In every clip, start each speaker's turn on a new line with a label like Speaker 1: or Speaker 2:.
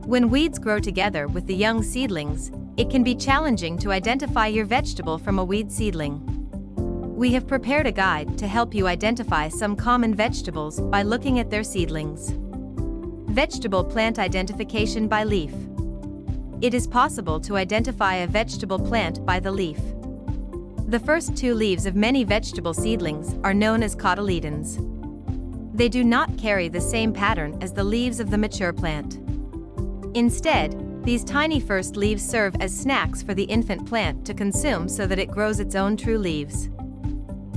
Speaker 1: When weeds grow together with the young seedlings, it can be challenging to identify your vegetable from a weed seedling. We have prepared a guide to help you identify some common vegetables by looking at their seedlings. Vegetable plant identification by leaf. It is possible to identify a vegetable plant by the leaf. The first two leaves of many vegetable seedlings are known as cotyledons. They do not carry the same pattern as the leaves of the mature plant. Instead, these tiny first leaves serve as snacks for the infant plant to consume so that it grows its own true leaves.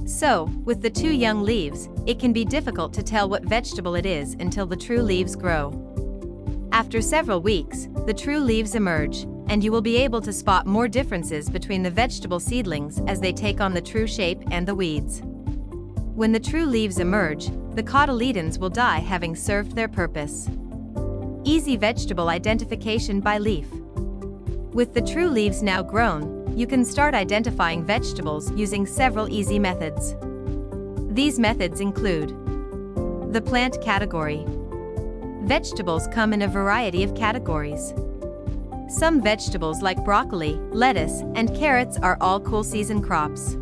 Speaker 1: So, with the two young leaves, it can be difficult to tell what vegetable it is until the true leaves grow. After several weeks, the true leaves emerge, and you will be able to spot more differences between the vegetable seedlings as they take on the true shape and the weeds. When the true leaves emerge, the cotyledons will die having served their purpose. Easy vegetable identification by leaf. With the true leaves now grown, you can start identifying vegetables using several easy methods. These methods include the plant category. Vegetables come in a variety of categories. Some vegetables like broccoli, lettuce, and carrots are all cool season crops.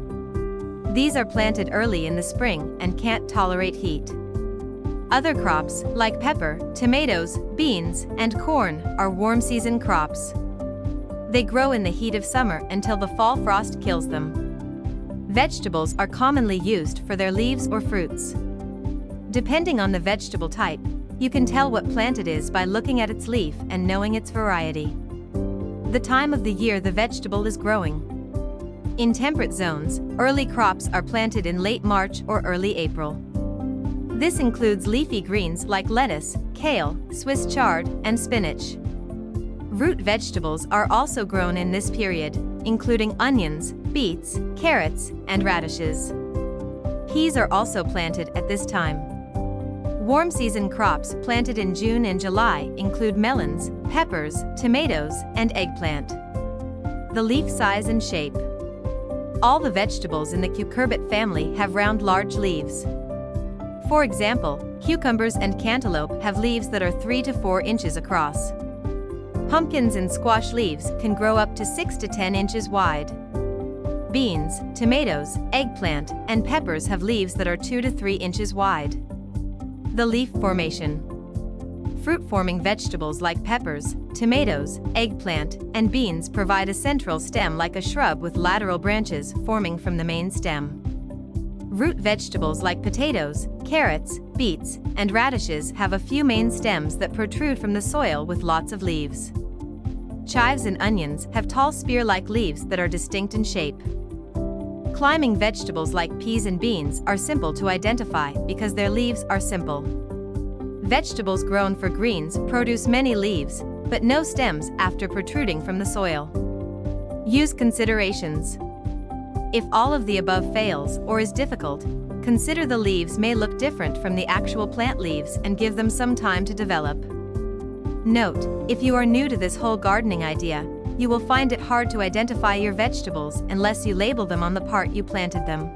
Speaker 1: These are planted early in the spring and can't tolerate heat. Other crops, like pepper, tomatoes, beans, and corn, are warm season crops. They grow in the heat of summer until the fall frost kills them. Vegetables are commonly used for their leaves or fruits. Depending on the vegetable type, you can tell what plant it is by looking at its leaf and knowing its variety. The time of the year the vegetable is growing. In temperate zones, early crops are planted in late March or early April. This includes leafy greens like lettuce, kale, Swiss chard, and spinach. Root vegetables are also grown in this period, including onions, beets, carrots, and radishes. Peas are also planted at this time. Warm season crops planted in June and July include melons, peppers, tomatoes, and eggplant. The leaf size and shape. All the vegetables in the cucurbit family have round, large leaves. For example, cucumbers and cantaloupe have leaves that are 3 to 4 inches across. Pumpkins and squash leaves can grow up to 6 to 10 inches wide. Beans, tomatoes, eggplant, and peppers have leaves that are 2 to 3 inches wide. The leaf formation. Fruit-forming vegetables like peppers, tomatoes, eggplant, and beans provide a central stem like a shrub with lateral branches forming from the main stem. Root vegetables like potatoes, carrots, beets, and radishes have a few main stems that protrude from the soil with lots of leaves. Chives and onions have tall spear-like leaves that are distinct in shape. Climbing vegetables like peas and beans are simple to identify because their leaves are simple. Vegetables grown for greens produce many leaves, but no stems after protruding from the soil. Use considerations. If all of the above fails or is difficult, consider the leaves may look different from the actual plant leaves and give them some time to develop. Note, if you are new to this whole gardening idea, you will find it hard to identify your vegetables unless you label them on the part you planted them.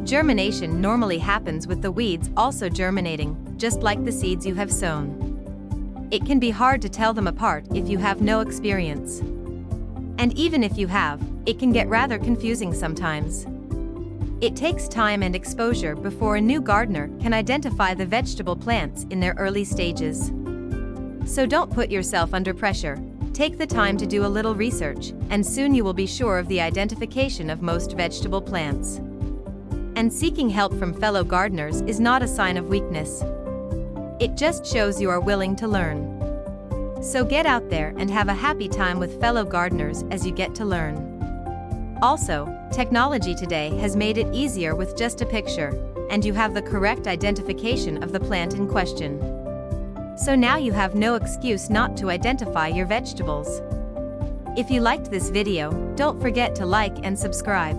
Speaker 1: Germination normally happens with the weeds also germinating, just like the seeds you have sown. It can be hard to tell them apart if you have no experience. And even if you have, it can get rather confusing sometimes. It takes time and exposure before a new gardener can identify the vegetable plants in their early stages. So don't put yourself under pressure. Take the time to do a little research, and soon you will be sure of the identification of most vegetable plants. And seeking help from fellow gardeners is not a sign of weakness. It just shows you are willing to learn. So get out there and have a happy time with fellow gardeners as you get to learn. Also, technology today has made it easier with just a picture, and you have the correct identification of the plant in question. So now you have no excuse not to identify your vegetables. If you liked this video, don't forget to like and subscribe.